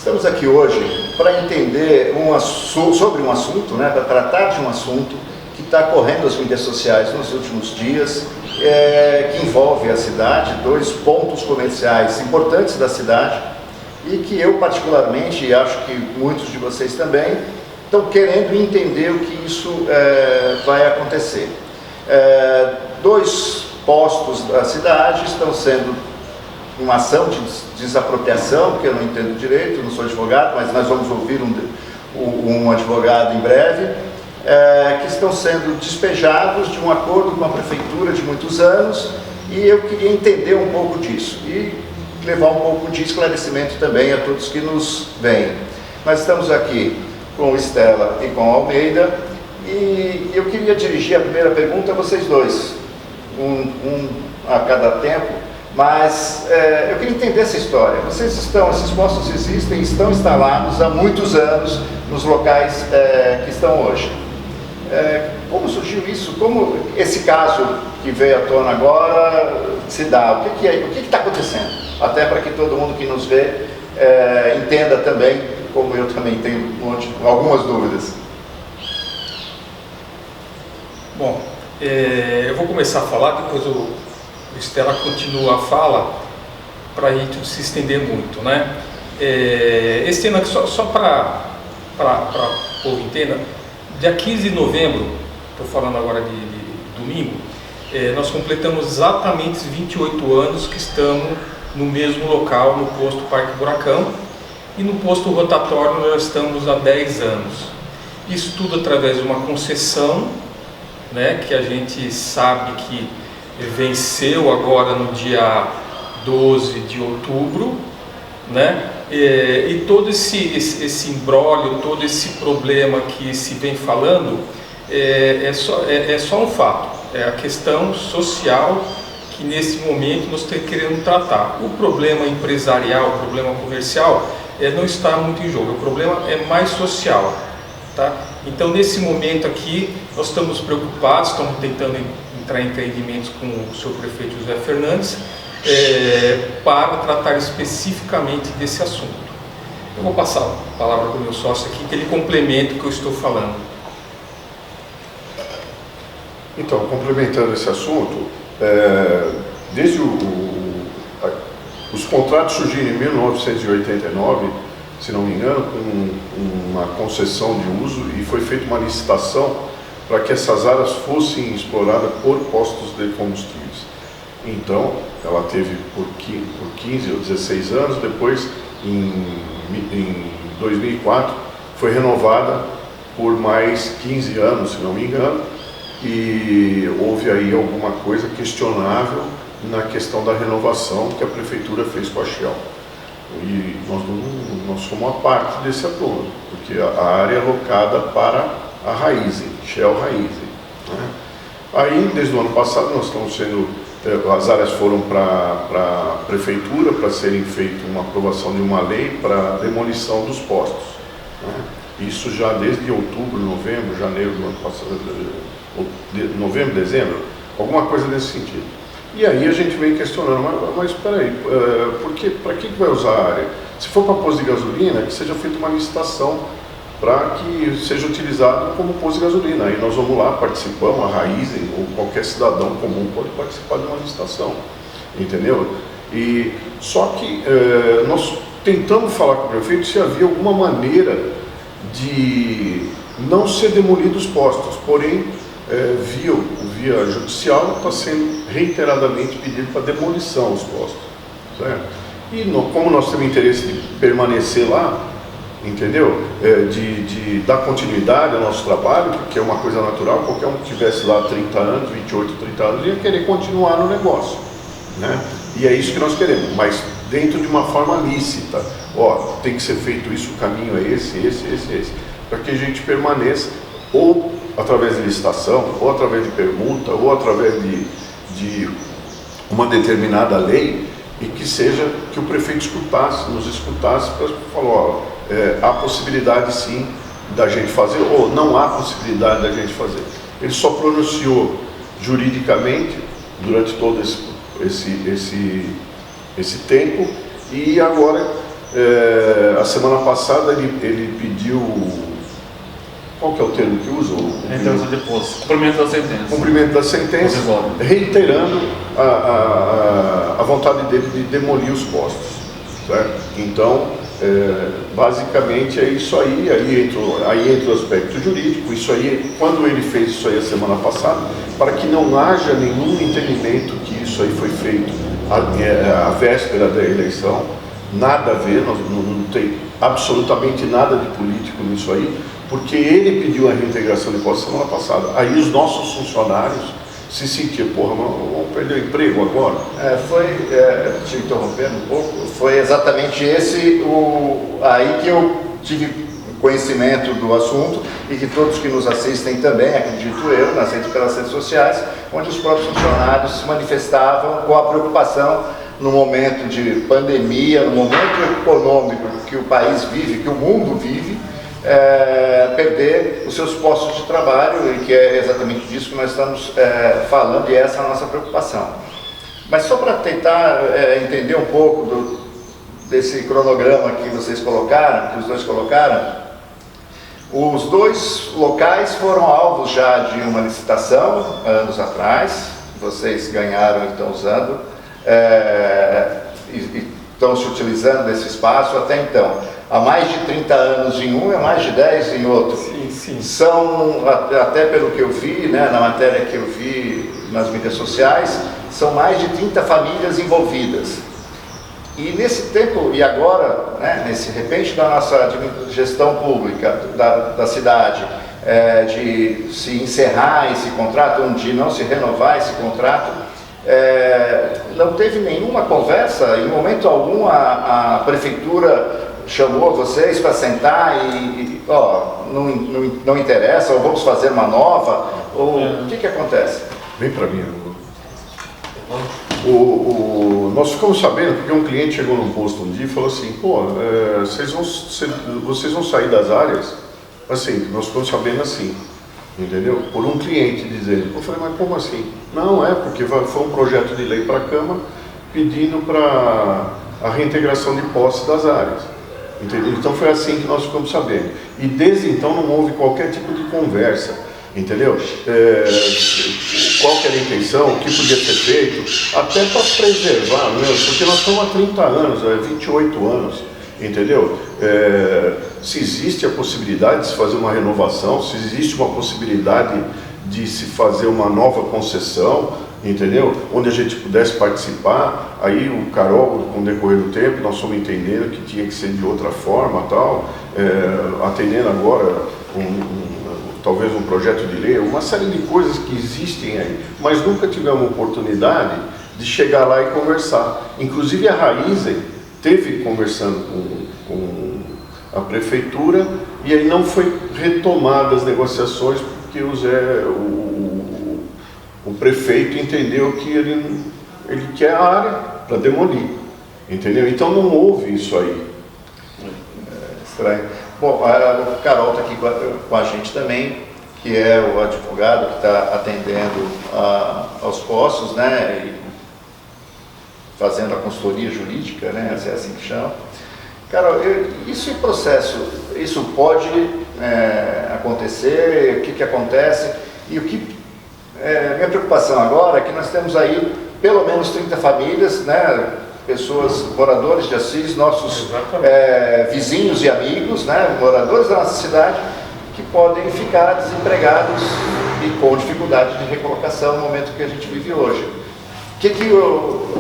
Estamos aqui hoje para entender sobre um assunto, né, para tratar de um assunto que está correndo as mídias sociais nos últimos dias, que envolve a cidade, dois pontos comerciais importantes da cidade e que eu particularmente, e acho que muitos de vocês também, estão querendo entender o que isso vai acontecer. Dois postos da cidade estão sendo uma ação de desapropriação, que eu não entendo direito, não sou advogado, mas nós vamos ouvir um advogado em breve, que estão sendo despejados de um acordo com a prefeitura de muitos anos, e eu queria entender um pouco disso e levar um pouco de esclarecimento também a todos que nos veem. Nós estamos aqui com o Estela e com o Almeida, e eu queria dirigir a primeira pergunta a vocês dois, um a cada tempo, mas eu queria entender essa história. Esses postos existem, estão instalados há muitos anos nos locais que estão hoje. Como surgiu isso? Como esse caso que veio à tona agora se dá? O que está acontecendo? Até para que todo mundo que nos vê entenda também, como eu também tenho algumas dúvidas. Bom, eu vou começar a falar, depois o Estela continua a fala, para a gente se estender muito, né? Esse ano aqui, só para o povo entenda, dia 15 de novembro, estou falando agora de domingo, nós completamos exatamente 28 anos que estamos no mesmo local, no posto Parque Buracão, e no posto rotatório nós estamos há 10 anos. Isso tudo através de uma concessão, né, que a gente sabe que venceu agora no dia 12 de outubro, né? E todo esse imbróglio, todo esse problema que se vem falando é só um fato, é a questão social que nesse momento nós estamos querendo tratar. O problema empresarial, o problema comercial não está muito em jogo, o problema é mais social, tá? Então nesse momento aqui nós estamos preocupados, estamos tentando entrar em entendimentos com o seu prefeito José Fernandes para tratar especificamente desse assunto. Eu vou passar a palavra para o meu sócio aqui, que ele complementa o que eu estou falando. Então, complementando esse assunto, desde os contratos surgiram em 1989, se não me engano, com uma concessão de uso, e foi feita uma licitação para que essas áreas fossem exploradas por postos de combustíveis. Então, ela teve por 15 ou 16 anos, depois, em 2004, foi renovada por mais 15 anos, se não me engano, e houve aí alguma coisa questionável na questão da renovação que a prefeitura fez com a Shell. E nós somos uma parte desse acordo, porque a área é alocada para a Raízen, Shell Raízen, né? Aí, desde o ano passado, nós estamos as áreas foram para a prefeitura para serem feita uma aprovação de uma lei para demolição dos postos, né? Isso já desde outubro, novembro, janeiro do ano passado, novembro, dezembro, alguma coisa nesse sentido. E aí a gente vem questionando, mas espera aí, para que vai usar a área? Se for para posto de gasolina, que seja feita uma licitação para que seja utilizado como posto de gasolina. Aí nós vamos lá, participamos, a Raízen ou qualquer cidadão comum pode participar de uma licitação, entendeu? E só que nós tentamos falar com o prefeito se havia alguma maneira de não ser demolidos os postos, porém via judicial está sendo reiteradamente pedido para demolição os postos, certo? E como nós temos interesse de permanecer lá, entendeu? De dar continuidade ao nosso trabalho, porque é uma coisa natural, qualquer um que estivesse lá 30 anos, 28, 30 anos, ia querer continuar no negócio, né? E é isso que nós queremos, mas dentro de uma forma lícita. Ó, tem que ser feito isso, o caminho é esse, para que a gente permaneça, ou através de licitação, ou através de permuta, ou através de uma determinada lei, e que o prefeito nos escutasse para falar, ó, há possibilidade sim da gente fazer, ou não há possibilidade da gente fazer. Ele só pronunciou juridicamente durante todo esse tempo, e agora A semana passada ele pediu, qual que é o termo que usa? Reiteração de posse, cumprimento da sentença. Cumprimento da sentença, reiterando a vontade dele de demolir os postos, certo? Então, basicamente é isso aí, aí entra o aspecto jurídico. Isso aí, quando ele fez isso aí a semana passada, para que não haja nenhum entendimento que isso aí foi feito à véspera da eleição, nada a ver, não tem absolutamente nada de político nisso aí, porque ele pediu a reintegração de posse semana passada. Aí os nossos funcionários se sentiam, porra, vamos perder o emprego agora? Te interrompendo um pouco, foi exatamente aí que eu tive conhecimento do assunto e que todos que nos assistem também, acredito eu, pelas redes sociais, onde os próprios funcionários se manifestavam com a preocupação no momento de pandemia, no momento econômico que o país vive, que o mundo vive, perder os seus postos de trabalho, e que é exatamente disso que nós estamos falando, e essa é a nossa preocupação. Mas só para tentar entender um pouco desse cronograma que vocês colocaram, que os dois colocaram, os dois locais foram alvos já de uma licitação anos atrás, vocês ganharam e estão usando, e estão se utilizando desse espaço até então. Há mais de 30 anos em um e há mais de 10 em outro. Sim, sim. São, até pelo que eu vi, né, na matéria que eu vi nas mídias sociais, são mais de 30 famílias envolvidas. E nesse tempo, e agora, né, nesse repente da nossa gestão pública da cidade, de se encerrar esse contrato, de não se renovar esse contrato, não teve nenhuma conversa, em momento algum a prefeitura chamou vocês para sentar não interessa, ou vamos fazer uma nova, ou o que acontece? Vem para mim. Nós ficamos sabendo, porque um cliente chegou num posto um dia e falou assim, vocês vão sair das áreas? Assim, nós ficamos sabendo assim, entendeu? Por um cliente dizendo. Eu falei, mas como assim? Não, porque foi um projeto de lei para a Câmara pedindo para a reintegração de posse das áreas. Entendeu? Então foi assim que nós ficamos sabendo. E desde então não houve qualquer tipo de conversa, entendeu? Qual que era a intenção, o que podia ser feito, até para preservar, porque nós estamos há 30 anos, 28 anos, entendeu? Se existe a possibilidade de se fazer uma renovação, se existe uma possibilidade de se fazer uma nova concessão, entendeu? Onde a gente pudesse participar, aí o Carol, com o decorrer do tempo, nós fomos entendendo que tinha que ser de outra forma, tal, atendendo agora talvez um projeto de lei, uma série de coisas que existem aí, mas nunca tivemos oportunidade de chegar lá e conversar. Inclusive a Raizen teve conversando com a prefeitura e aí não foi retomada as negociações porque o prefeito entendeu que ele quer a área para demolir, entendeu? Então não houve isso aí. Estranho. Bom, o Carol está aqui com a gente também, que é o advogado que está atendendo aos postos, né, e fazendo a consultoria jurídica, né, é assim que chama. Carol, isso em processo, isso pode acontecer, o que acontece, e minha preocupação agora é que nós temos aí pelo menos 30 famílias, né, pessoas, moradores de Assis, nossos vizinhos e amigos, né, moradores da nossa cidade, que podem ficar desempregados e com dificuldade de recolocação no momento que a gente vive hoje.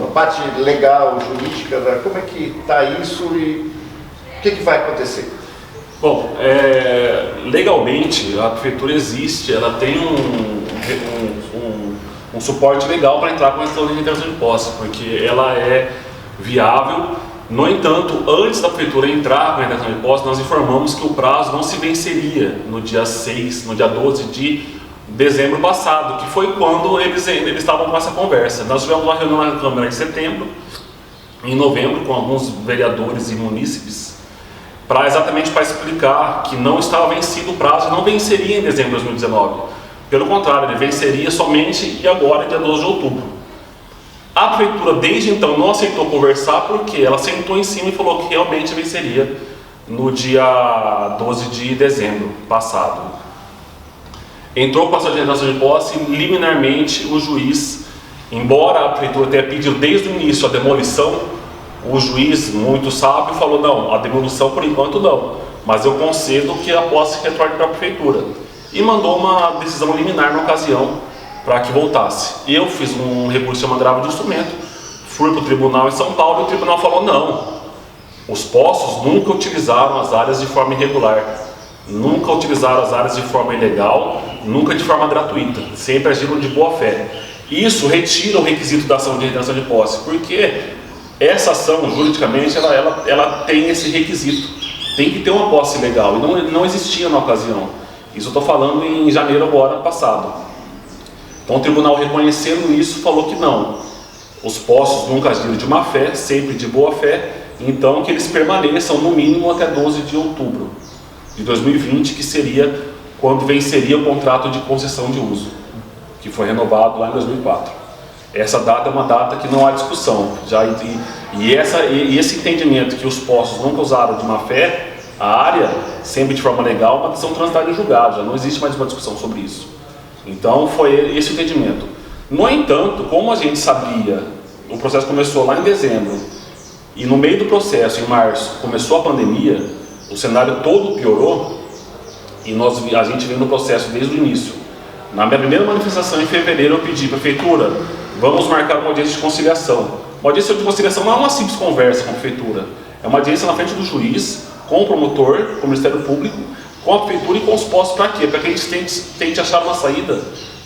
A parte legal, jurídica, como é que está isso e o que vai acontecer? Bom, legalmente a prefeitura existe, ela tem um suporte legal para entrar com a questão de reintegração de posse, porque ela é viável. No entanto, antes da prefeitura entrar com a reintegração de posse, nós informamos que o prazo não se venceria no dia 12 de dezembro passado, que foi quando eles estavam com essa conversa. Nós tivemos uma reunião na Câmara em setembro, em novembro, com alguns vereadores e munícipes, exatamente para explicar que não estava vencido o prazo, não venceria em dezembro de 2019. Pelo contrário, ele venceria somente agora, dia 12 de outubro. A prefeitura desde então não aceitou conversar porque ela sentou em cima e falou que realmente venceria no dia 12 de dezembro passado. Entrou com a de redação de posse, liminarmente o juiz, embora a prefeitura tenha pedido desde o início a demolição, o juiz, muito sábio, falou: não, a demolição por enquanto não, mas eu concedo que a posse retorne para a prefeitura. E mandou uma decisão liminar na ocasião para que voltasse. Eu fiz um recurso chamado agravo de instrumento, fui para o tribunal em São Paulo e o tribunal falou: não, os poços nunca utilizaram as áreas de forma irregular, nunca utilizaram as áreas de forma ilegal, nunca de forma gratuita, sempre agiram de boa fé. Isso retira o requisito da ação de retenção de posse, porque essa ação, juridicamente, ela tem esse requisito, tem que ter uma posse legal, e não existia na ocasião. Isso eu estou falando em janeiro agora passado. Então o tribunal, reconhecendo isso, falou que não, os poços nunca agiram de má fé, sempre de boa fé, então que eles permaneçam no mínimo até 12 de outubro de 2020, que seria quando venceria o contrato de concessão de uso, que foi renovado lá em 2004. Essa data é uma data que não há discussão. E esse entendimento que os poços nunca usaram de má fé, a área, sempre de forma legal, uma decisão transitada em julgado, já não existe mais uma discussão sobre isso. Então foi esse o entendimento. No entanto, como a gente sabia, o processo começou lá em dezembro, e no meio do processo, em março, começou a pandemia, o cenário todo piorou, e a gente veio no processo desde o início. Na minha primeira manifestação em fevereiro, eu pedi: prefeitura, vamos marcar uma audiência de conciliação. Uma audiência de conciliação não é uma simples conversa com a prefeitura, é uma audiência na frente do juiz, com o promotor, com o Ministério Público, com a prefeitura e com os postos. Para quê? Para que a gente tente achar uma saída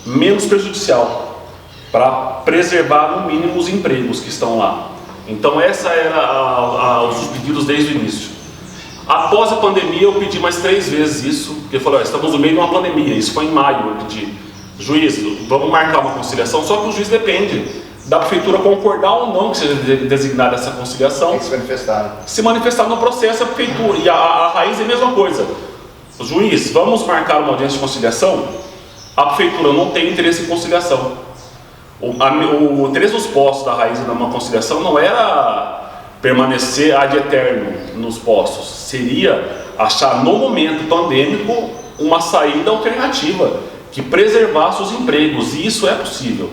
menos prejudicial, para preservar no mínimo os empregos que estão lá. Então essa era os pedidos desde o início. Após a pandemia eu pedi mais 3 vezes isso, porque eu falei: estamos no meio de uma pandemia. Isso foi em maio, eu pedi: juiz, vamos marcar uma conciliação, só que o juiz depende da prefeitura concordar ou não que seja designada essa conciliação. Tem que se manifestar. Se manifestar no processo a prefeitura, e a raiz é a mesma coisa. Juiz, vamos marcar uma audiência de conciliação? A prefeitura não tem interesse em conciliação. O interesse dos postos da raiz de uma conciliação não era permanecer ad eterno nos postos, seria achar no momento pandêmico uma saída alternativa que preservasse os empregos, e isso é possível.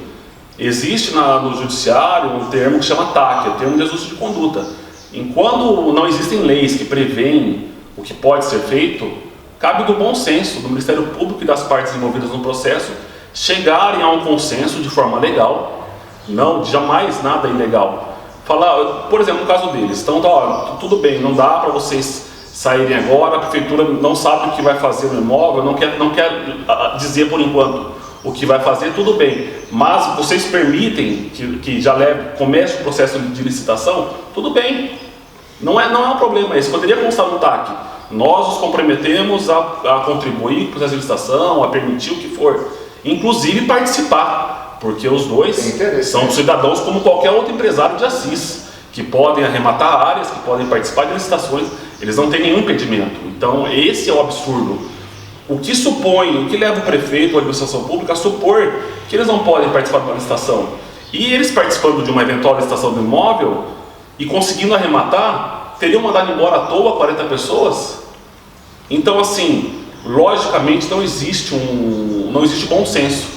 Existe no judiciário um termo que chama TAC, o termo de ajuste de conduta. Enquanto não existem leis que prevêem o que pode ser feito, cabe do bom senso do Ministério Público e das partes envolvidas no processo chegarem a um consenso de forma legal, não, jamais nada ilegal. Falar, por exemplo, no caso deles, então tudo bem, não dá para vocês saírem agora, a prefeitura não sabe o que vai fazer no imóvel, não quer dizer por enquanto o que vai fazer, tudo bem, mas vocês permitem que já comece o processo de licitação, tudo bem, não é um problema, isso poderia constar no TAC. Nós nos comprometemos a contribuir com o processo de licitação, a permitir o que for, inclusive participar, porque os dois são cidadãos como qualquer outro empresário de Assis, que podem arrematar áreas, que podem participar de licitações, eles não têm nenhum impedimento. Então esse é o absurdo. O que leva o prefeito ou a administração pública a supor que eles não podem participar de uma licitação. E eles participando de uma eventual licitação do imóvel e conseguindo arrematar, teriam mandado embora à toa 40 pessoas? Então, assim, logicamente não existe bom senso.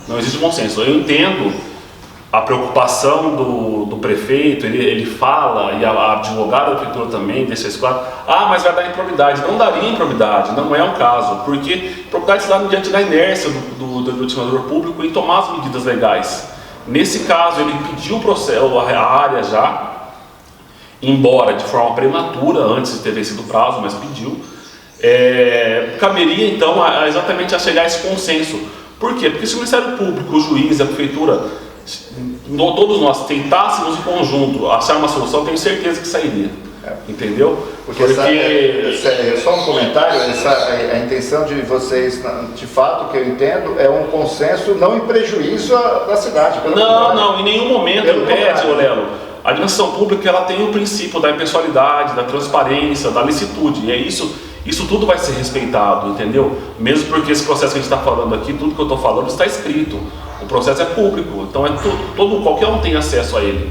Não existe bom senso. Eu entendo a preocupação do prefeito, ele fala, e a advogada da prefeitura também deixa isso claro: mas vai dar improbidade. Não daria improbidade, não é um caso, porque improbidade se dá diante da inércia do administrador público em tomar as medidas legais. Nesse caso, ele pediu o processo, a área já, embora de forma prematura, antes de ter vencido o prazo, mas pediu, caberia então exatamente a chegar a esse consenso. Por quê? Porque se o Ministério Público, o juiz, a prefeitura, todos nós tentássemos em conjunto achar uma solução, tenho certeza que sairia. Entendeu? Porque só um comentário, a intenção de vocês, de fato, que eu entendo, é um consenso não em prejuízo da cidade. Não, em nenhum momento impede, Lelo. A administração pública, ela tem o princípio da impessoalidade, da transparência, da licitude, e é isso tudo vai ser respeitado, entendeu? Mesmo porque esse processo que a gente está falando aqui, tudo que eu estou falando está escrito. O processo é público, então qualquer um tem acesso a ele.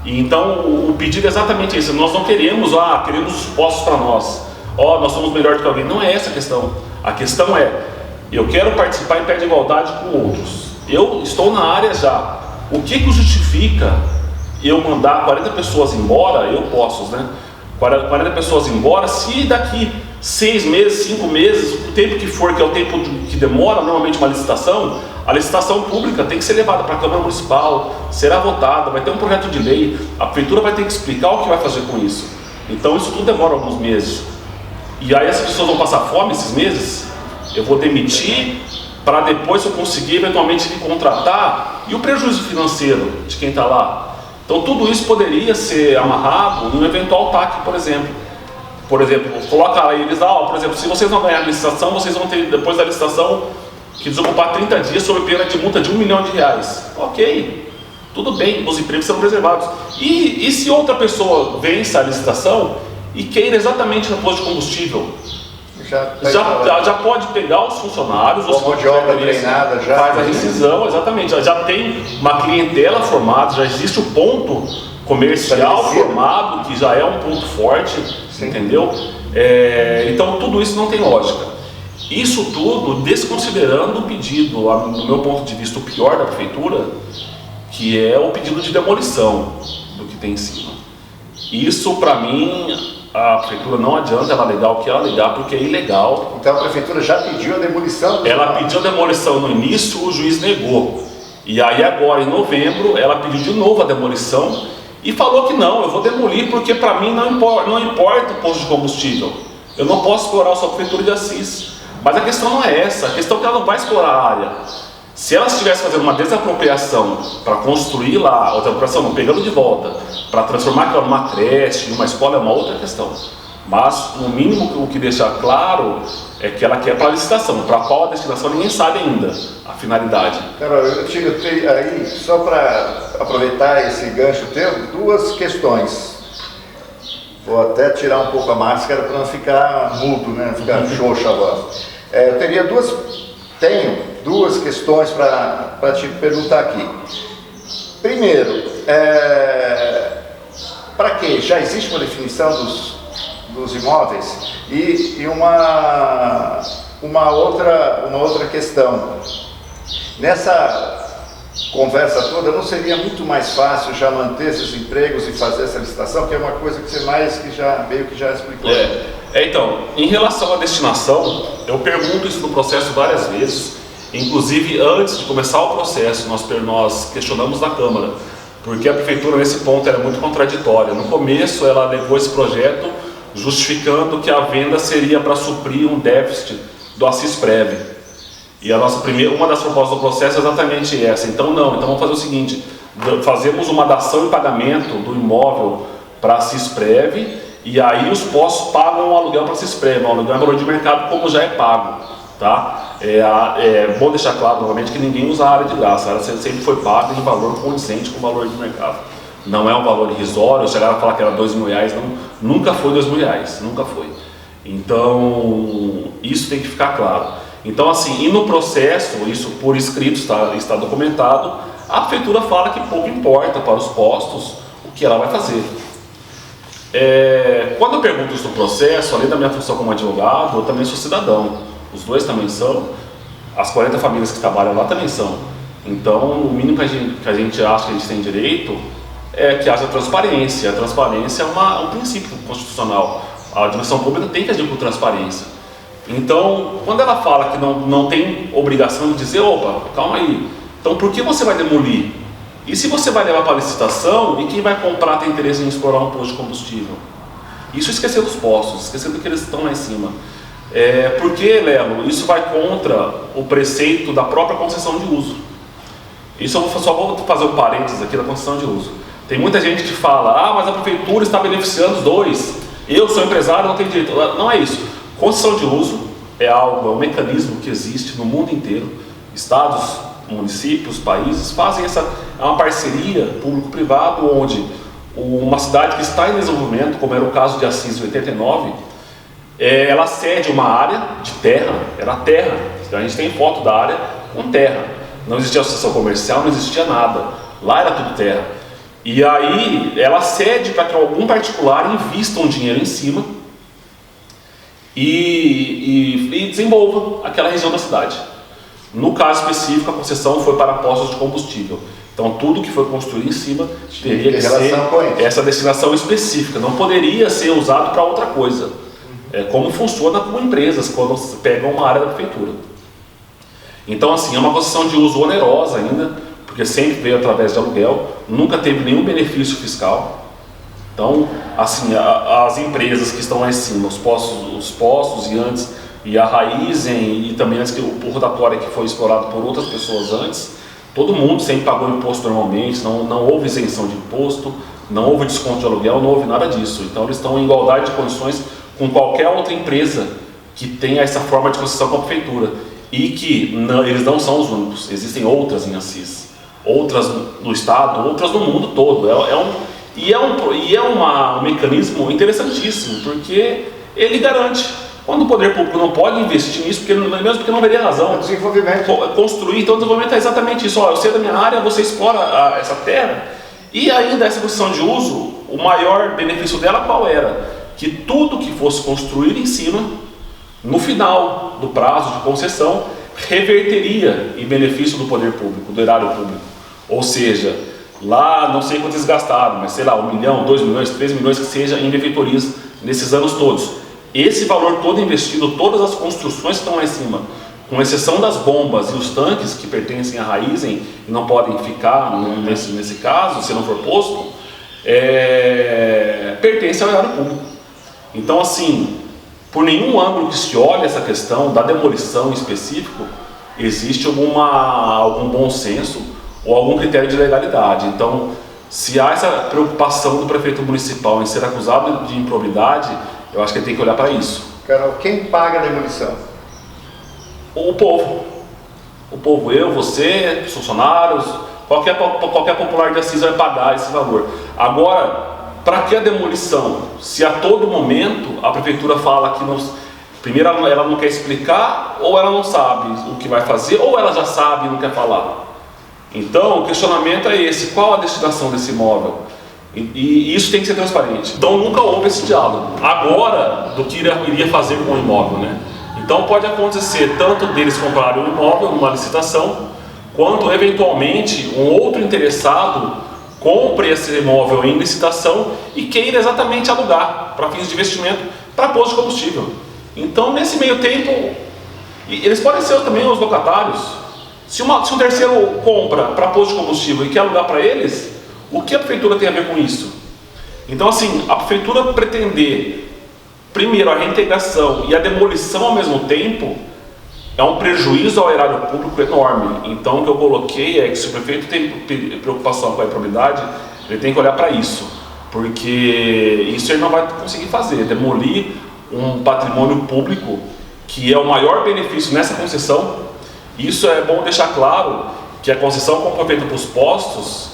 E então o pedido é exatamente isso. Nós não queremos, queremos os postos para nós. Nós somos melhor do que alguém. Não é essa a questão. A questão é, eu quero participar em pé de igualdade com outros. Eu estou na área já. O que justifica eu mandar 40 pessoas embora? Eu posso, né? 40 pessoas embora, se daqui 6 meses, 5 meses, o tempo que for, que é o tempo que demora normalmente uma licitação, a licitação pública tem que ser levada para a Câmara Municipal, será votada, vai ter um projeto de lei, a prefeitura vai ter que explicar o que vai fazer com isso. Então isso tudo demora alguns meses. E aí as pessoas vão passar fome esses meses, eu vou demitir para depois eu conseguir eventualmente me contratar, e o prejuízo financeiro de quem está lá. Então tudo isso poderia ser amarrado em um eventual TAC, por exemplo. Por exemplo, coloca aí eles lá, por exemplo, se vocês não ganharem a licitação, vocês vão ter depois da licitação que desocupar 30 dias sob pena de multa de R$1 milhão. Ok, tudo bem, os empregos serão preservados. E se outra pessoa vença a licitação e queira exatamente no posto de combustível? Já pode pegar os funcionários, os mão de obra treinada, já faz a rescisão, exatamente, já tem uma clientela formada, já existe o ponto comercial formado, que já é um ponto forte, entendeu? Então tudo isso não tem lógica. Isso tudo desconsiderando o pedido, no meu ponto de vista, o pior da prefeitura, que é o pedido de demolição do que tem em cima. Isso, para mim, a prefeitura não adianta ela alegar o que ela alegar, porque é ilegal. Então a prefeitura já pediu a demolição? Ela pediu a demolição no início, o juiz negou. E aí agora, em novembro, ela pediu de novo a demolição e falou que não, eu vou demolir porque para mim não importa o posto de combustível. Eu não posso explorar só a prefeitura de Assis. Mas a questão não é essa, a questão é que ela não vai explorar a área. Se ela estivesse fazendo uma desapropriação para construir lá, a desapropriação não, pegando de volta, para transformar aquilo numa creche, numa escola, é uma outra questão. Mas, no mínimo, o que deixa claro é que ela quer para a licitação. Para qual a destinação, ninguém sabe ainda a finalidade. Carol, eu tenho aí, só para aproveitar esse gancho teu, duas questões. Vou até tirar um pouco a máscara para não ficar mudo, né? Não ficar xoxa a voz. Eu tenho duas questões para te perguntar aqui. Primeiro, para quê? Já existe uma definição dos imóveis? E uma outra questão. Nessa conversa toda, não seria muito mais fácil já manter esses empregos e fazer essa licitação, que é uma coisa que você meio que já explicou. Então, em relação à destinação, eu pergunto isso no processo várias vezes, inclusive antes de começar o processo, nós questionamos na Câmara, porque a Prefeitura nesse ponto era muito contraditória. No começo ela levou esse projeto justificando que a venda seria para suprir um déficit do Assisprev. E uma das propostas do processo é exatamente essa. Então vamos fazer o seguinte, fazemos uma dação em pagamento do imóvel para a Cisprev, e aí os postos pagam o aluguel para a Cisprev, o aluguel é valor de mercado como já é pago. Tá? É bom deixar claro novamente que ninguém usa a área de graça, a área sempre foi paga em valor condizente com o valor de mercado. Não é um valor irrisório, chegaram a falar que era R$2.000, nunca foi R$2.000, nunca foi. Então, isso tem que ficar claro. Então, assim, e no processo, isso por escrito está documentado, a prefeitura fala que pouco importa para os postos o que ela vai fazer. Quando eu pergunto isso no processo, além da minha função como advogado, eu também sou cidadão. Os dois também são, as 40 famílias que trabalham lá também são. Então, o mínimo que a gente acha que a gente tem direito é que haja transparência. A transparência é um princípio constitucional. A administração pública tem que agir com transparência. Então, quando ela fala que não tem obrigação de dizer, opa, calma aí, então por que você vai demolir? E se você vai levar para a licitação, e quem vai comprar tem interesse em explorar um posto de combustível? Isso esquecendo os postos, esquecendo que eles estão lá em cima. Porque, Lelo, isso vai contra o preceito da própria concessão de uso. Isso eu só vou fazer um parênteses aqui da concessão de uso. Tem muita gente que fala, mas a prefeitura está beneficiando os dois, eu sou empresário, não tenho direito. Não é isso. Concessão de uso é um mecanismo que existe no mundo inteiro. Estados, municípios, países fazem uma parceria público-privado, onde uma cidade que está em desenvolvimento, como era o caso de Assis em 89, ela cede uma área de terra, era terra, a gente tem foto da área com terra. não existia associação comercial, não existia nada. Lá era tudo terra. E aí ela cede para que algum particular invista um dinheiro em cima e desenvolva aquela região da cidade. No caso específico, a concessão foi para postos de combustível. Então tudo que foi construído em cima teria que ser essa destinação específica, não poderia ser usado para outra coisa. É como funciona com empresas quando pegam uma área da prefeitura. Então assim, é uma concessão de uso onerosa ainda, porque sempre veio através de aluguel, nunca teve nenhum benefício fiscal. Então, assim, as empresas que estão lá em cima, os postos e a Raizen e também antes que o rotatório que foi explorado por outras pessoas antes, todo mundo sempre pagou imposto normalmente, não houve isenção de imposto, não houve desconto de aluguel, não houve nada disso. Então eles estão em igualdade de condições com qualquer outra empresa que tenha essa forma de concessão com a prefeitura. E que eles não são os únicos, existem outras em Assis, outras no estado, outras no mundo todo. É um mecanismo interessantíssimo, porque ele garante. Quando o poder público não pode investir nisso, mesmo porque não veria razão. Desenvolvimento. Construir, então o desenvolvimento é exatamente isso. Eu sei da minha área, você explora essa terra, e ainda essa concessão de uso, o maior benefício dela qual era? Que tudo que fosse construído em cima, no final do prazo de concessão, reverteria em benefício do poder público, do erário público. Ou seja, lá não sei quanto eles gastaram, mas sei lá, 1 milhão, 2 milhões, 3 milhões que seja em benfeitorias nesses anos todos. Esse valor todo investido, todas as construções que estão lá em cima, com exceção das bombas e os tanques que pertencem à Raizen e não podem ficar nesse caso, se não for posto, pertence ao erário público. Então assim, por nenhum ângulo que se olhe essa questão da demolição em específico, existe algum bom senso ou algum critério de legalidade. Então, se há essa preocupação do prefeito municipal em ser acusado de improbidade, eu acho que ele tem que olhar para isso. Carol, quem paga a demolição? O povo. O povo, eu, você, os funcionários, qualquer popular de Assis vai pagar esse valor. Agora, para que a demolição? Se a todo momento a prefeitura fala que primeiro ela não quer explicar, ou ela não sabe o que vai fazer, ou ela já sabe e não quer falar. Então o questionamento é esse: qual a destinação desse imóvel? E isso tem que ser transparente. Então nunca houve esse diálogo. Agora, do que iria fazer com o imóvel, né? Então pode acontecer tanto deles comprarem um imóvel numa licitação, quanto eventualmente um outro interessado compre esse imóvel em licitação e queira exatamente alugar para fins de investimento para posto de combustível. Então nesse meio tempo, eles podem ser também os locatários. Se um terceiro compra para posto de combustível e quer alugar para eles, o que a prefeitura tem a ver com isso? Então assim, a prefeitura pretender primeiro a reintegração e a demolição ao mesmo tempo é um prejuízo ao erário público enorme. Então o que eu coloquei é que se o prefeito tem preocupação com a improbidade, ele tem que olhar para isso, porque isso ele não vai conseguir fazer, demolir um patrimônio público que é o maior benefício nessa concessão. Isso é bom deixar claro, que a concessão como foi feita para os postos,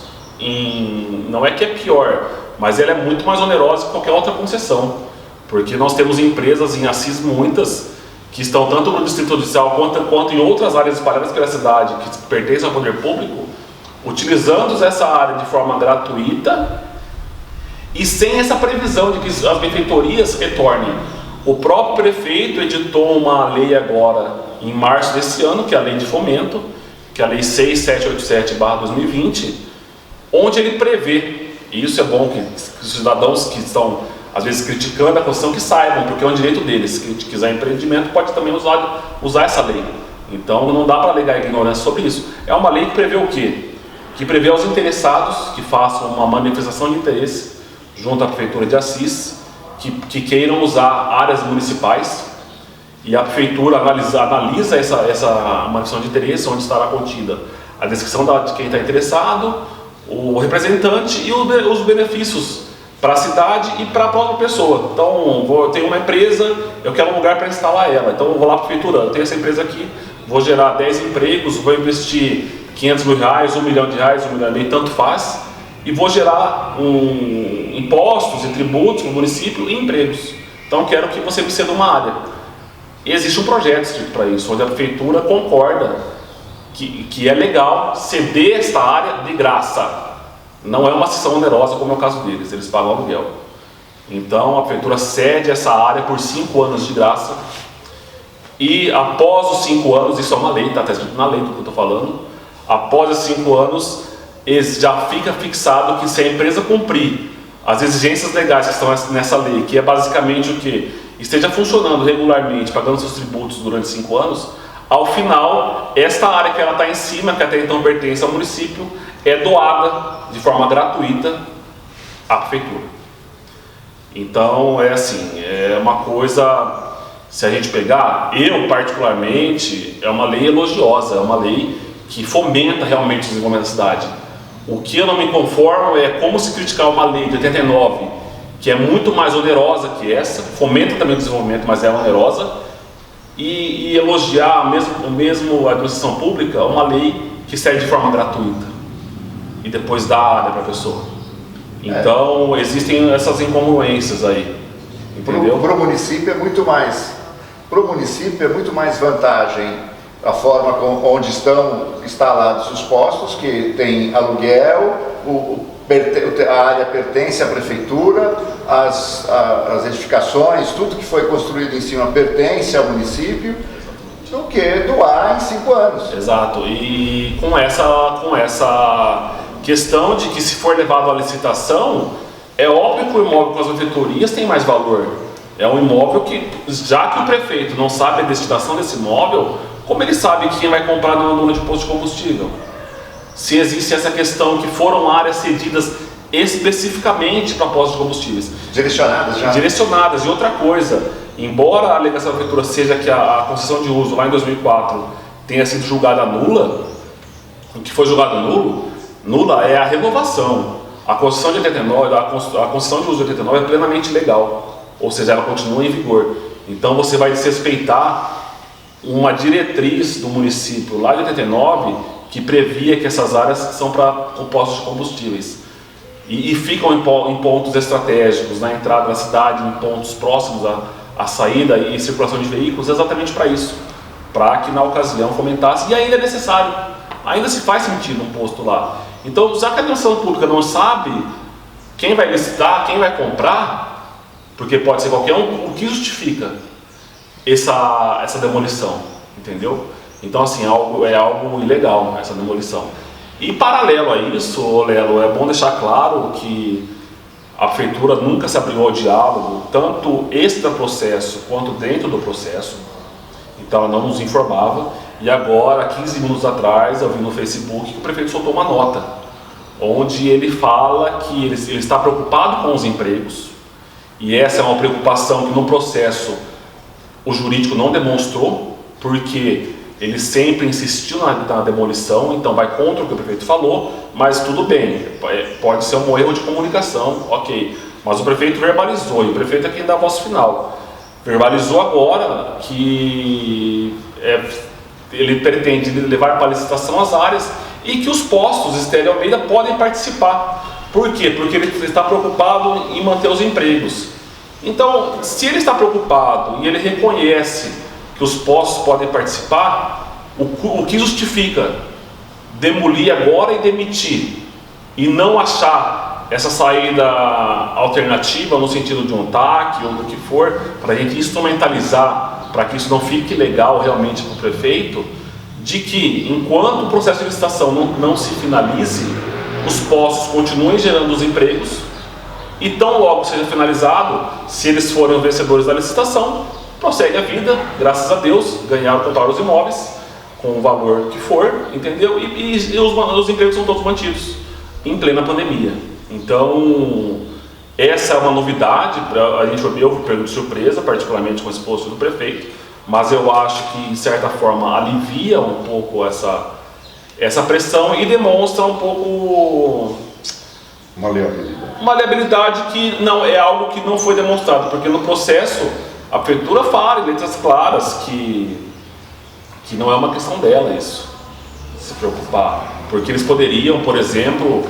não é que é pior, mas ela é muito mais onerosa que qualquer outra concessão, porque nós temos empresas em Assis, muitas, que estão tanto no Distrito Judicial quanto em outras áreas espalhadas pela cidade, que pertencem ao poder público, utilizando essa área de forma gratuita e sem essa previsão de que as benfeitorias retornem. O próprio prefeito editou uma lei agora, em março desse ano, que é a Lei de Fomento, que é a Lei 6787/2020, onde ele prevê, e isso é bom que os cidadãos que estão às vezes criticando a Constituição que saibam, porque é um direito deles. Se quiser empreendimento pode também usar essa lei. Então não dá para alegar ignorância sobre isso. É uma lei que prevê o quê? Que prevê aos interessados que façam uma manifestação de interesse junto à Prefeitura de Assis, que queiram usar áreas municipais, e a Prefeitura analisa essa manifestação de interesse, onde estará contida a descrição de quem está interessado, o representante e os benefícios para a cidade e para a própria pessoa. Então, eu tenho uma empresa, eu quero um lugar para instalar ela, então eu vou lá para a prefeitura, eu tenho essa empresa aqui, vou gerar 10 empregos, vou investir 500 mil reais, 1 milhão de reais, 1 milhão e meio, tanto faz, e vou gerar impostos e tributos no município e empregos. Então eu quero que você me ceda uma área. E existe um projeto para isso, onde a prefeitura concorda que é legal ceder esta área de graça. Não é uma cessão onerosa como é o caso deles, eles pagam aluguel. Então a prefeitura cede essa área por 5 anos de graça, e após os 5 anos, isso é uma lei, está escrito na lei do que eu estou falando, após os 5 anos já fica fixado que se a empresa cumprir as exigências legais que estão nessa lei, que é basicamente o que? Esteja funcionando regularmente, pagando seus tributos durante 5 anos, ao final, esta área que ela está em cima, que até então pertence ao município, é doada de forma gratuita à prefeitura. Então, é assim, é uma coisa, se a gente pegar, eu particularmente, é uma lei elogiosa, é uma lei que fomenta realmente o desenvolvimento da cidade. O que eu não me conformo é como se criticar uma lei de 89, que é muito mais onerosa que essa, fomenta também o desenvolvimento, mas é onerosa, e elogiar mesmo a administração pública, uma lei que serve de forma gratuita e depois dá área para a pessoa. Então existem essas incongruências aí, entendeu? Para o município é muito mais vantagem a forma onde estão instalados os postos, que tem aluguel, a área pertence à prefeitura, as edificações, tudo que foi construído em cima pertence ao município, do que doar em 5 anos. Exato, e com essa questão de que, se for levado à licitação, é óbvio que o imóvel com as benfeitorias tem mais valor. É um imóvel que, já que o prefeito não sabe a destinação desse imóvel, como ele sabe quem vai comprar na lona de posto de combustível? Se existe essa questão que foram áreas cedidas especificamente para postos de combustíveis. Direcionadas já? Direcionadas. E outra coisa, embora a alegação da prefeitura seja que a concessão de uso lá em 2004 tenha sido julgada nula, o que foi julgado nula é a renovação. A concessão de 89, a concessão de uso de 89 é plenamente legal, ou seja, ela continua em vigor. Então você vai desrespeitar uma diretriz do município lá de 89 que previa que essas áreas são para postos de combustíveis e ficam em pontos estratégicos, na entrada da cidade, em pontos próximos à saída e circulação de veículos, exatamente para isso, para que na ocasião fomentasse, e ainda é necessário, ainda se faz sentido um posto lá. Então, já que a administração pública não sabe quem vai licitar, quem vai comprar, porque pode ser qualquer um, o que justifica essa demolição, entendeu? Então, assim, é algo ilegal essa demolição. E paralelo a isso, Lelo, é bom deixar claro que a prefeitura nunca se abriu ao diálogo, tanto extra-processo quanto dentro do processo. Então ela não nos informava. E agora, 15 minutos atrás, eu vi no Facebook que o prefeito soltou uma nota, onde ele fala que ele está preocupado com os empregos, e essa é uma preocupação que no processo o jurídico não demonstrou, porque ele sempre insistiu na demolição, então vai contra o que o prefeito falou, mas tudo bem, pode ser um erro de comunicação, ok. Mas o prefeito verbalizou, e o prefeito é quem dá a voz final. Verbalizou agora que ele pretende levar para a licitação as áreas e que os postos Estélio Almeida podem participar. Por quê? Porque ele está preocupado em manter os empregos. Então, se ele está preocupado e ele reconhece que os postos podem participar, o que justifica demolir agora e demitir e não achar essa saída alternativa no sentido de um TAC ou do que for, para a gente instrumentalizar, para que isso não fique legal realmente para o prefeito, de que enquanto o processo de licitação não se finalize, os postos continuem gerando os empregos e tão logo seja finalizado, se eles forem os vencedores da licitação, prossegue a vida, graças a Deus, ganharam, compraram os imóveis com o valor que for, entendeu? E os empregos são todos mantidos em plena pandemia. Então, essa é uma novidade, eu pego de surpresa, particularmente com esse posto do prefeito, mas eu acho que, de certa forma, alivia um pouco essa pressão e demonstra um pouco maleabilidade que não é algo que não foi demonstrado, porque no processo a prefeitura fala em letras claras que não é uma questão dela isso, se preocupar, porque eles poderiam, por exemplo,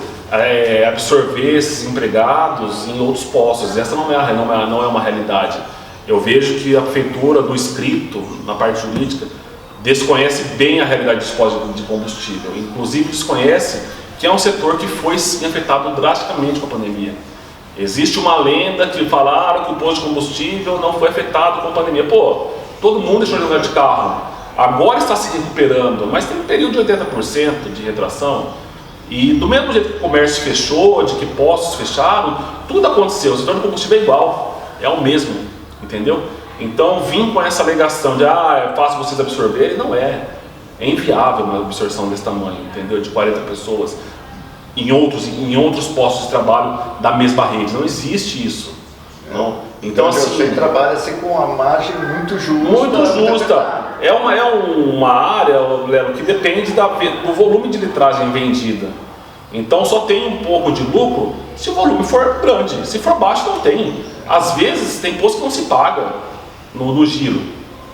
absorver esses empregados em outros postos. Essa não é uma realidade. Eu vejo que a prefeitura, no escrito, na parte jurídica, desconhece bem a realidade dos postos de combustível, inclusive desconhece que é um setor que foi afetado drasticamente com a pandemia. Existe uma lenda que falaram que o posto de combustível não foi afetado com a pandemia. Pô, todo mundo deixou de andar de carro, agora está se recuperando, mas tem um período de 80% de retração. E do mesmo jeito que o comércio fechou, de que postos fecharam, tudo aconteceu, o setor de combustível é igual, é o mesmo, entendeu? Então vir com essa alegação de é fácil vocês absorverem, não é. É inviável uma absorção desse tamanho, entendeu? De 40 pessoas em outros postos de trabalho da mesma rede. Não existe isso. Não. Então assim, você trabalha-se com uma margem muito justa. Muito justa. É uma área, Lelo, que depende do volume de litragem vendida. Então só tem um pouco de lucro se o volume for grande. Se for baixo, não tem. Às vezes tem posto que não se paga no giro,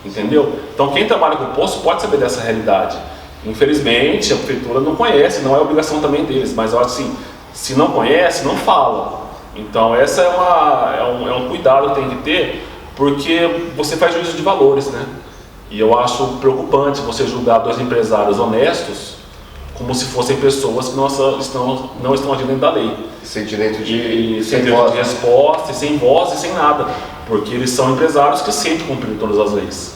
entendeu? Então quem trabalha com posto pode saber dessa realidade. Infelizmente a prefeitura não conhece, não é obrigação também deles, mas eu acho assim, se não conhece, não fala. Então essa é um cuidado que tem que ter, porque você faz juízo de valores, né? E eu acho preocupante você julgar dois empresários honestos como se fossem pessoas que não estão agindo dentro da lei. Sem direito sem direito de resposta, e sem voz e sem nada. Porque eles são empresários que sempre cumpriram todas as leis.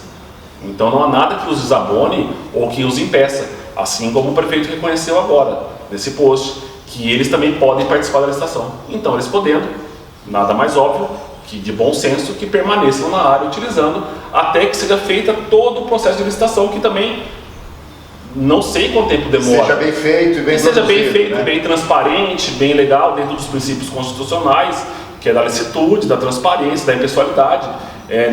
Então não há nada que os desabone ou que os impeça. Assim como o prefeito reconheceu agora, nesse post, que eles também podem participar da licitação. Então eles podendo, nada mais óbvio que de bom senso que permaneçam na área utilizando até que seja feita todo o processo de licitação, que também não sei quanto tempo demora. Seja bem feito e bem seja bem feito, né? Bem transparente, bem legal, dentro dos princípios constitucionais, que é da licitude, da transparência, da impessoalidade.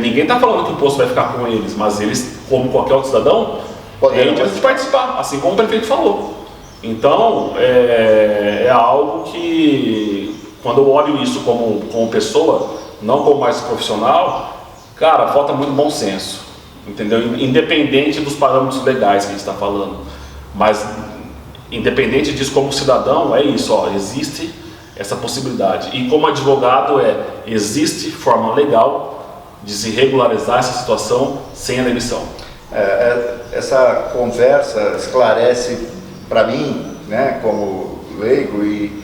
Ninguém está falando que o posto vai ficar com eles, mas eles, como qualquer outro cidadão, têm o direito de participar, assim como o prefeito falou. Então, é algo que, quando eu olho isso como pessoa, não como mais profissional, cara, falta muito bom senso, entendeu? Independente dos parâmetros legais que a gente está falando, mas independente disso, como cidadão, é isso, existe essa possibilidade. E como advogado, existe forma legal de se regularizar essa situação sem a demissão. Essa conversa esclarece para mim, né, como leigo e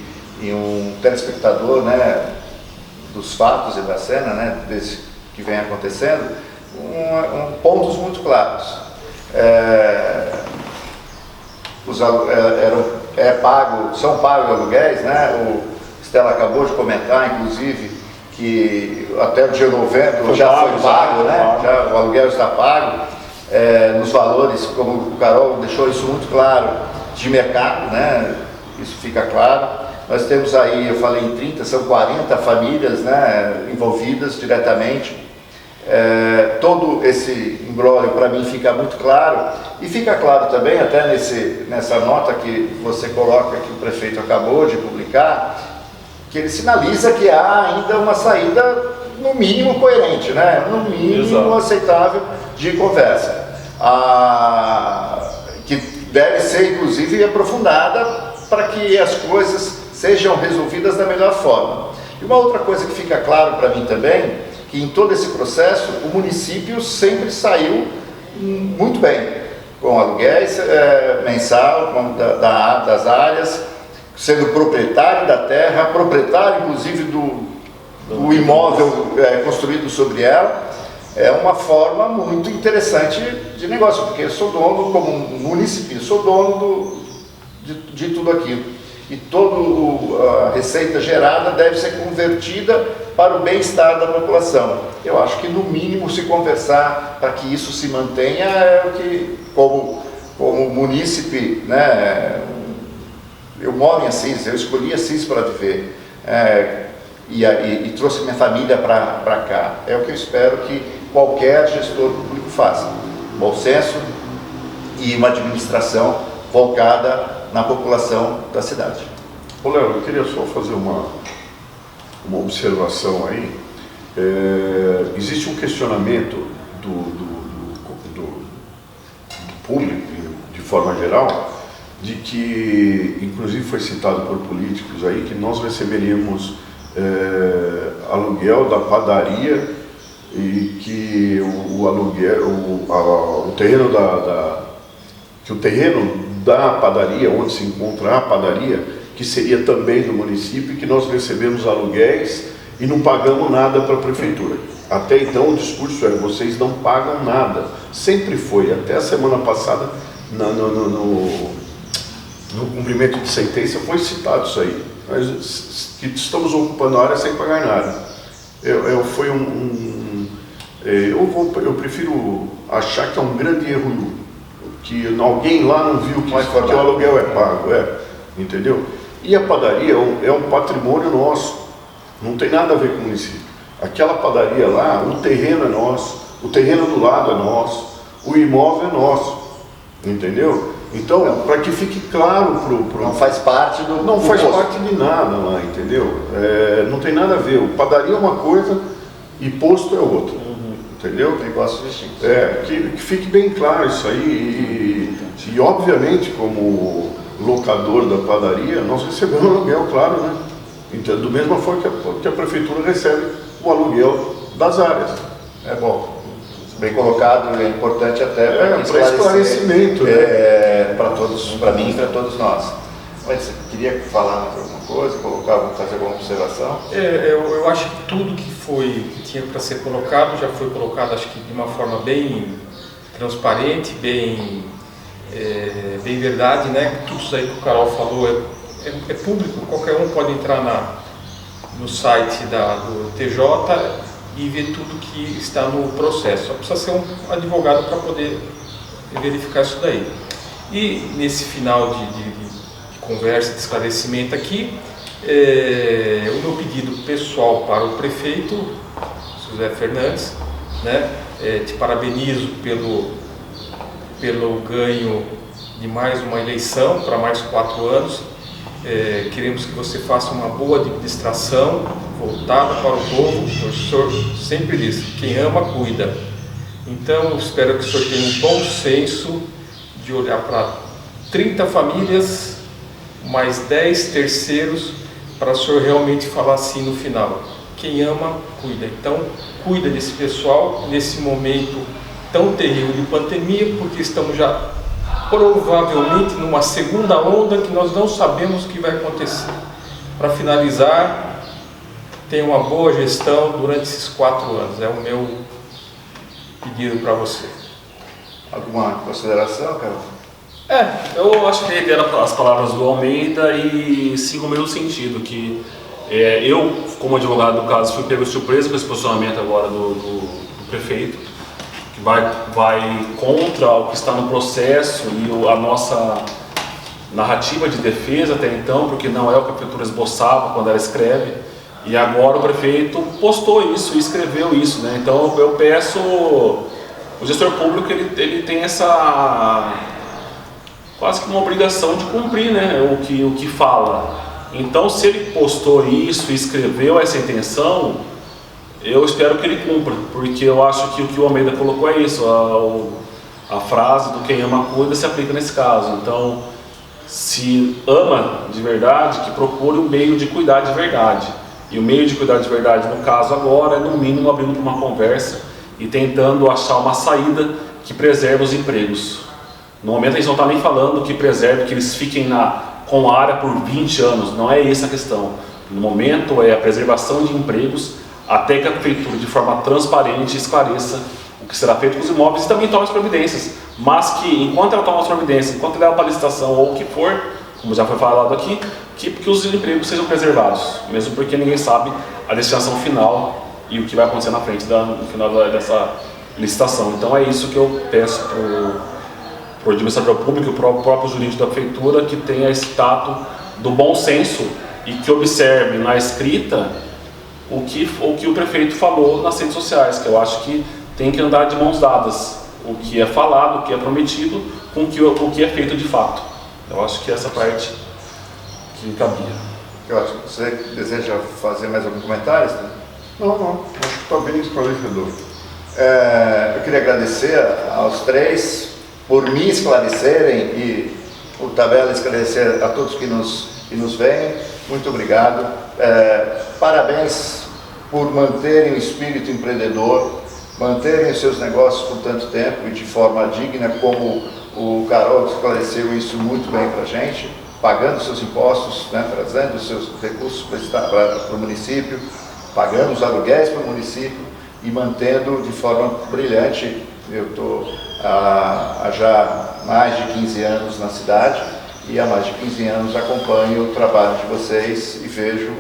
um telespectador, né, dos fatos e da cena, né, desse que vem acontecendo, pontos muito claros. São pagos aluguéis, né? O Stella acabou de comentar, inclusive, que até o dia de novembro já foi pago, né? Já, o aluguel está pago, nos valores, como o Carol deixou isso muito claro, de mercado, né? Isso fica claro. Nós temos aí, eu falei em 30, são 40 famílias, né, envolvidas diretamente. Todo esse imbróglio para mim fica muito claro, e fica claro também, até nessa nota que você coloca, que o prefeito acabou de publicar, que ele sinaliza que há ainda uma saída, no mínimo, coerente, né? No mínimo Exato. Aceitável de conversa, que deve ser, inclusive, aprofundada para que as coisas sejam resolvidas da melhor forma. E uma outra coisa que fica claro para mim também, que em todo esse processo o município sempre saiu muito bem, com aluguéis mensal, das áreas, sendo proprietário da terra, proprietário inclusive do imóvel construído sobre ela. É uma forma muito interessante de negócio, porque eu sou dono, como município, sou dono de tudo aquilo. E toda a receita gerada deve ser convertida para o bem-estar da população. Eu acho que, no mínimo, se conversar para que isso se mantenha, é o que, como munícipe, né, eu moro em Assis, eu escolhi Assis para viver, e trouxe minha família para cá. É o que eu espero que qualquer gestor público faça. Bom senso e uma administração voltada na população da cidade. Ô Léo, eu queria só fazer uma observação aí. Existe um questionamento do público, de forma geral, de que, inclusive foi citado por políticos aí, que nós receberíamos aluguel da padaria e que o aluguel, o terreno que o terreno da padaria, onde se encontra a padaria, que seria também do município, e que nós recebemos aluguéis e não pagamos nada para a prefeitura. Até então o discurso era: vocês não pagam nada. Sempre foi, até a semana passada, no cumprimento de sentença, foi citado isso aí. Nós que estamos ocupando a área sem pagar nada. Eu prefiro achar que é um grande erro, que alguém lá não viu que o aluguel é pago, entendeu? E a padaria é um patrimônio nosso, não tem nada a ver com o município. Aquela padaria lá, o terreno é nosso, o terreno do lado é nosso, o imóvel é nosso, entendeu? Então, para que fique claro não faz parte do não faz posto. parte de nada lá, entendeu? Não tem nada a ver. O padaria é uma coisa e posto é outra, entendeu? Negócios distintos. Que fique bem claro isso aí. E obviamente, como locador da padaria, nós recebemos aluguel, claro, né? Então, do mesma forma que a prefeitura recebe o aluguel das áreas. É bom. Bem colocado, é importante até para esclarecimento, para todos, para mim e para todos nós. Mas você queria falar mais alguma coisa, fazer alguma observação? Eu acho que tudo que tinha para ser colocado já foi colocado, acho que de uma forma bem transparente, bem verdade, né? Tudo isso aí que o Carol falou é público, qualquer um pode entrar no site do TJ e ver tudo que está no processo. Só precisa ser um advogado para poder verificar isso daí. E nesse final de conversa, de esclarecimento aqui, o meu pedido pessoal para o prefeito, José Fernandes, né? Te parabenizo pelo ganho de mais uma eleição para mais 4 anos. Queremos que você faça uma boa administração voltada para o povo. O senhor sempre diz: quem ama, cuida. Então, espero que o senhor tenha um bom senso de olhar para 30 famílias, mais 10 terceiros, para o senhor realmente falar assim no final: quem ama, cuida. Então, cuida desse pessoal nesse momento tão terrível de pandemia, porque estamos já provavelmente numa segunda onda que nós não sabemos o que vai acontecer. Para finalizar, tenha uma boa gestão durante esses 4 anos. É o meu pedido para você. Alguma consideração, Carol? Eu acho que reitero as palavras do Almeida e sigo o mesmo sentido, que eu, como advogado do caso, fui pego de surpresa com esse posicionamento agora do prefeito, que vai contra o que está no processo e a nossa narrativa de defesa até então, porque não é o que a prefeitura esboçava quando ela escreve, e agora o prefeito postou isso e escreveu isso, né? Então eu peço, o gestor público ele tem essa quase que uma obrigação de cumprir, né, o que fala. Então, se ele postou isso e escreveu essa intenção, eu espero que ele cumpra, porque eu acho que o que o Almeida colocou é isso, a frase do quem ama cuida se aplica nesse caso. Então, se ama de verdade, que procure o meio de cuidar de verdade. E o meio de cuidar de verdade, no caso agora, é no mínimo abrindo para uma conversa e tentando achar uma saída que preserve os empregos. No momento a gente não está nem falando que preserve, que eles fiquem com a área por 20 anos, não é essa a questão. No momento é a preservação de empregos até que a prefeitura, de forma transparente, esclareça o que será feito com os imóveis e também tome as providências. Mas que, enquanto ela toma as providências, enquanto ela leva para a licitação ou o que for, como já foi falado aqui, que os empregos sejam preservados, mesmo porque ninguém sabe a destinação final e o que vai acontecer na frente, no final dessa licitação. Então é isso que eu peço para o administrador público e para o próprio jurídico da prefeitura, que tenha esse tato do bom senso e que observe na escrita o que o prefeito falou nas redes sociais, que eu acho que tem que andar de mãos dadas, o que é falado, o que é prometido, com o que é feito de fato. Eu acho que essa parte que cabia. Ótimo. Você deseja fazer mais algum comentário? Não, acho que está bem esclarecedor. Eu queria agradecer aos 3 por me esclarecerem e o Tabela esclarecer a todos que nos veem. Muito obrigado. Parabéns por manterem o espírito empreendedor, manterem os seus negócios por tanto tempo e de forma digna, como o Carol esclareceu isso muito bem para a gente, pagando seus impostos, né, trazendo os seus recursos para o município, pagando os aluguéis para o município e mantendo de forma brilhante. Eu estou há já mais de 15 anos na cidade e há mais de 15 anos acompanho o trabalho de vocês e vejo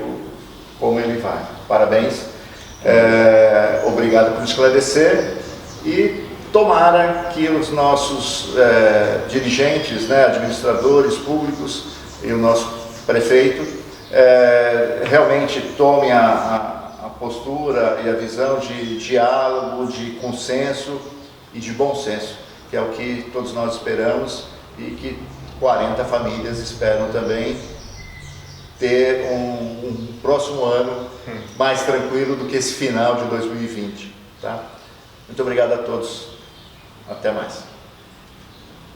como ele vai. Parabéns, obrigado por esclarecer e tomara que os nossos dirigentes, né, administradores públicos e o nosso prefeito realmente tomem a postura e a visão de diálogo, de consenso e de bom senso, que é o que todos nós esperamos e que 40 famílias esperam também ter um próximo ano mais tranquilo do que esse final de 2020. Tá? Muito obrigado a todos. Até mais.